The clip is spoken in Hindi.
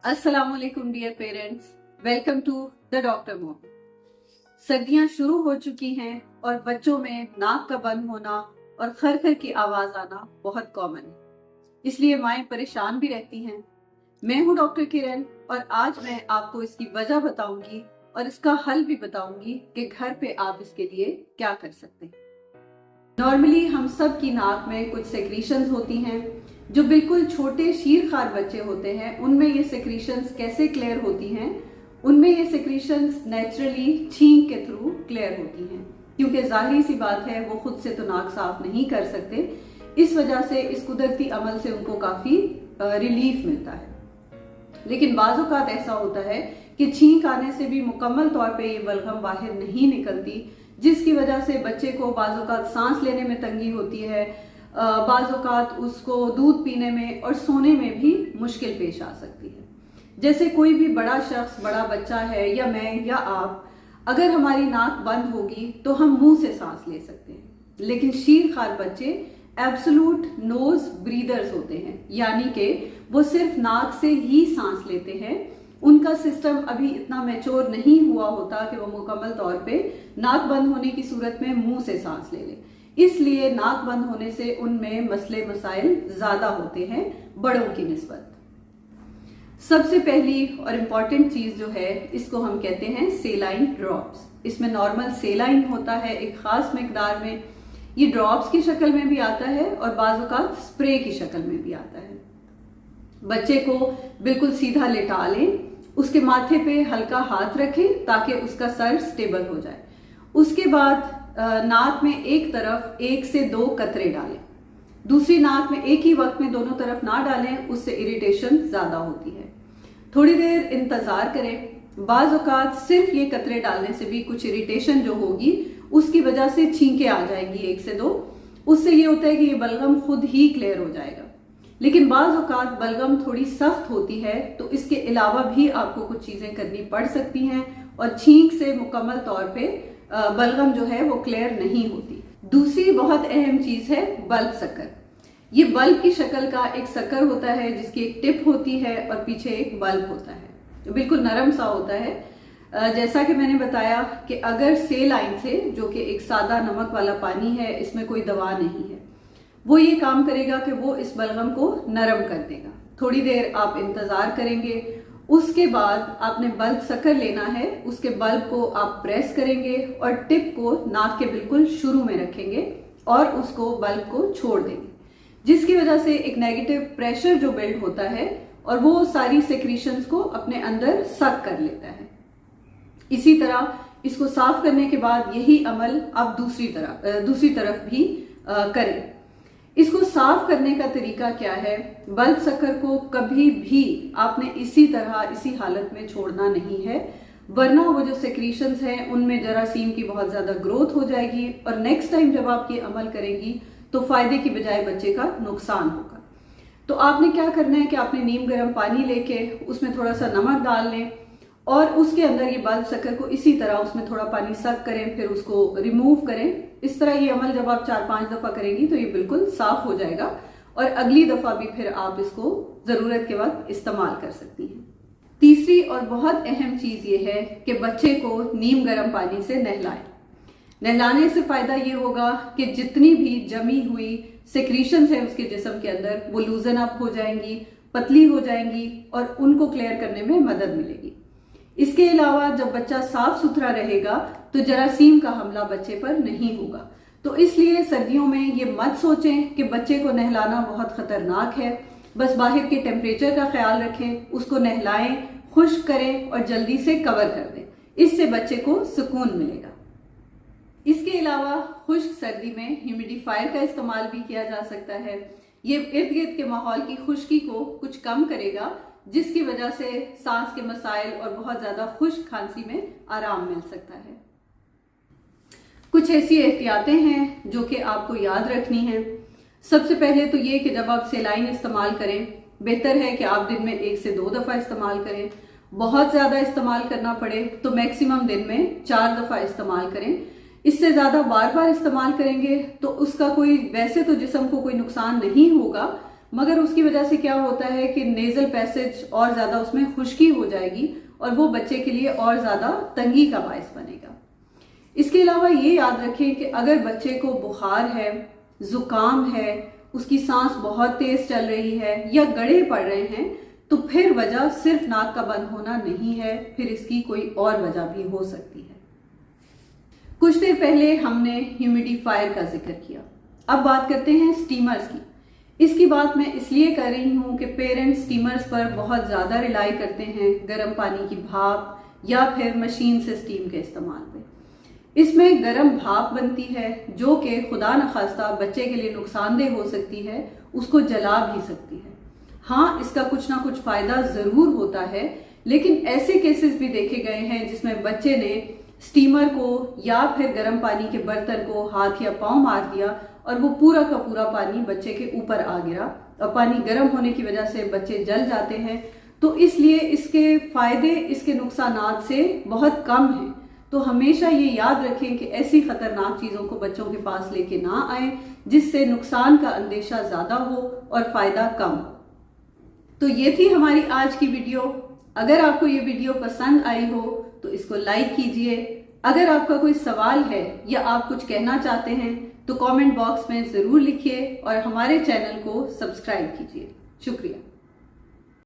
अस्सलाम वालेकुम dear parents, welcome to the doctor mom. सर्दियां शुरू हो चुकी हैं और बच्चों में नाक का बंद होना और खर की आवाज आना बहुत कॉमन है, इसलिए माएं परेशान भी रहती हैं। मैं हूं डॉक्टर किरण और आज मैं आपको इसकी वजह बताऊंगी और इसका हल भी बताऊंगी कि घर पे आप इसके लिए क्या कर सकते हैं। नॉर्मली हम सब की नाक में कुछ सेक्रीशंस होती हैं। जो बिल्कुल छोटे शीरखार बच्चे होते हैं उनमें ये सेक्रीशंस कैसे क्लियर होती हैं? उनमें ये सेक्रीशंस नेचुरली छींक के थ्रू क्लियर होती हैं, क्योंकि जाहिर सी बात है वो खुद से तो नाक साफ नहीं कर सकते। इस वजह से इस कुदरती अमल से उनको काफी रिलीफ मिलता है। लेकिन बाज़ औक़ात ऐसा होता है कि छींक आने से भी मुकम्मल तौर पे ये बलगम बाहर नहीं निकलती, जिसकी वजह से बच्चे को बाज़ औक़ात सांस लेने में तंगी होती है, बाज़ औक़ात उसको दूध पीने में और सोने में भी मुश्किल पेश आ सकती है। जैसे कोई भी बड़ा शख्स, बड़ा बच्चा है या मैं या आप, अगर हमारी नाक बंद होगी तो हम मुंह से सांस ले सकते हैं, लेकिन शीरखार बच्चे एब्सोल्यूट नोज ब्रीदर्स होते हैं, यानी कि वो सिर्फ नाक से ही सांस लेते हैं। उनका सिस्टम अभी इतना मैच्योर नहीं हुआ होता कि वो मुकम्मल तौर पे नाक बंद होने की सूरत में मुंह से सांस ले ले। इसलिए नाक बंद होने से उनमें मसले मसाइल ज्यादा होते हैं बड़ों की निस्बत। सबसे पहली और इम्पॉर्टेंट चीज जो है, इसको हम कहते हैं सेलाइन ड्रॉप्स। इसमें नॉर्मल सेलाइन होता है एक खास मिकदार में। ये ड्रॉप्स की शक्ल में भी आता है और बाज़ औक़ात स्प्रे की शक्ल में भी आता है। बच्चे को बिल्कुल सीधा लेटा लें, उसके माथे पे हल्का हाथ रखें ताकि उसका सर स्टेबल हो जाए। उसके बाद नाक में एक तरफ 1 से 2 कतरे डालें, दूसरी नाक में एक ही वक्त में दोनों तरफ ना डालें, उससे इरिटेशन ज्यादा होती है। थोड़ी देर इंतजार करें। बाज़ औक़ात सिर्फ ये कतरे डालने से भी कुछ इरिटेशन जो होगी उसकी वजह से छींकें आ जाएंगी 1 से 2। उससे ये होता है कि ये बलगम खुद ही क्लियर हो जाएगा। लेकिन बाज़ औक़ात बलगम थोड़ी सख्त होती है, तो इसके अलावा भी आपको कुछ चीजें करनी पड़ सकती हैं और छींक से मुकम्मल तौर पे बलगम जो है वो क्लियर नहीं होती। दूसरी बहुत अहम चीज है बल्ब सकर। ये बल्ब की शक्ल का एक सकर होता है जिसकी एक टिप होती है और पीछे एक बल्ब होता है, जो बिल्कुल नरम सा होता है। जैसा कि मैंने बताया कि अगर सेलाइन से, जो कि एक सादा नमक वाला पानी है, इसमें कोई दवा नहीं है, वो ये काम करेगा कि वो इस बलगम को नरम कर देगा। थोड़ी देर आप इंतजार करेंगे, उसके बाद आपने बल्ब सकर लेना है, उसके बल्ब को आप प्रेस करेंगे और टिप को नाक के बिल्कुल शुरू में रखेंगे और उसको बल्ब को छोड़ देंगे, जिसकी वजह से एक नेगेटिव प्रेशर जो बिल्ड होता है और वो सारी सेक्रीशंस को अपने अंदर सक कर लेता है। इसी तरह इसको साफ करने के बाद यही अमल आप दूसरी तरफ भी करें। इसको साफ करने का तरीका क्या है? बल्ब सकर को कभी भी आपने इसी तरह इसी हालत में छोड़ना नहीं है, वरना वो जो सेक्रीशंस हैं उनमें जरासीम की बहुत ज्यादा ग्रोथ हो जाएगी और नेक्स्ट टाइम जब आप ये अमल करेंगी तो फायदे की बजाय बच्चे का नुकसान होगा। तो आपने क्या करना है कि आपने नीम गर्म पानी लेके उसमें थोड़ा सा नमक डाल लें और उसके अंदर ये बल्ब सकर को इसी तरह उसमें थोड़ा पानी सक करें, फिर उसको रिमूव करें। इस तरह ये अमल जब आप 4-5 दफा करेंगी तो ये बिल्कुल साफ हो जाएगा और अगली दफा भी फिर आप इसको जरूरत के वक्त इस्तेमाल कर सकती हैं। तीसरी और बहुत अहम चीज ये है कि बच्चे को नीम गर्म पानी से नहलाएं। नहलाने से फायदा ये होगा कि जितनी भी जमी हुई सेक्रीशंस है उसके जिस्म के अंदर वो लूजन अप हो जाएंगी, पतली हो जाएंगी और उनको क्लियर करने में मदद मिलेगी। इसके अलावा जब बच्चा साफ सुथरा रहेगा तो जरासीम का हमला बच्चे पर नहीं होगा। तो इसलिए सर्दियों में ये मत सोचें कि बच्चे को नहलाना बहुत खतरनाक है। बस बाहर के टेम्परेचर का ख्याल रखें, उसको नहलाएं, खुश्क करें और जल्दी से कवर कर दें। इससे बच्चे को सुकून मिलेगा। इसके अलावा खुश्क सर्दी में ह्यूमिडिफायर का इस्तेमाल भी किया जा सकता है। ये इर्द गिर्द के माहौल की खुश्की को कुछ कम करेगा, जिसकी वजह से सांस के मसाइल और बहुत ज्यादा खुश्क खांसी में आराम मिल सकता है। कुछ ऐसी एहतियातें हैं जो कि आपको याद रखनी है। सबसे पहले तो ये कि जब आप सेलाइन इस्तेमाल करें, बेहतर है कि आप दिन में 1 से 2 दफा इस्तेमाल करें। बहुत ज्यादा इस्तेमाल करना पड़े तो मैक्सिमम दिन में 4 दफा इस्तेमाल करें। इससे ज्यादा बार बार इस्तेमाल करेंगे तो उसका कोई, वैसे तो जिस्म को कोई नुकसान नहीं होगा, मगर उसकी वजह से क्या होता है कि नेजल पैसेज और ज्यादा उसमें खुश्की हो जाएगी और वो बच्चे के लिए और ज्यादा तंगी का बायस बनेगा। इसके अलावा ये याद रखें कि अगर बच्चे को बुखार है, जुकाम है, उसकी सांस बहुत तेज चल रही है या गड़े पड़ रहे हैं, तो फिर वजह सिर्फ नाक का बंद होना नहीं है, फिर इसकी कोई और वजह भी हो सकती है। कुछ देर पहले हमने ह्यूमिडिफायर का जिक्र किया, अब बात करते हैं स्टीमर्स की। इसकी बात मैं इसलिए कर रही हूँ कि पेरेंट्स स्टीमर्स पर बहुत ज़्यादा रिलाई करते हैं गर्म पानी की भाप या फिर मशीन से स्टीम के इस्तेमाल पे। इसमें गर्म भाप बनती है जो कि खुदा न खास्ता बच्चे के लिए नुकसानदेह हो सकती है, उसको जला भी सकती है। हाँ, इसका कुछ ना कुछ फायदा ज़रूर होता है, लेकिन ऐसे केसेस भी देखे गए हैं जिसमें बच्चे ने स्टीमर को या फिर गर्म पानी के बर्तन को हाथ या पांव मार दिया और वो पूरा का पूरा पानी बच्चे के ऊपर आ गिरा और पानी गर्म होने की वजह से बच्चे जल जाते हैं। तो इसलिए इसके फायदे इसके नुकसानात से बहुत कम हैं। तो हमेशा ये याद रखें कि ऐसी खतरनाक चीजों को बच्चों के पास लेके ना आए जिससे नुकसान का अंदेशा ज्यादा हो और फायदा कम हो। तो ये थी हमारी आज की वीडियो। अगर आपको ये वीडियो पसंद आई हो तो इसको लाइक कीजिए। अगर आपका कोई सवाल है या आप कुछ कहना चाहते हैं तो कमेंट बॉक्स में जरूर लिखिए और हमारे चैनल को सब्सक्राइब कीजिए। शुक्रिया।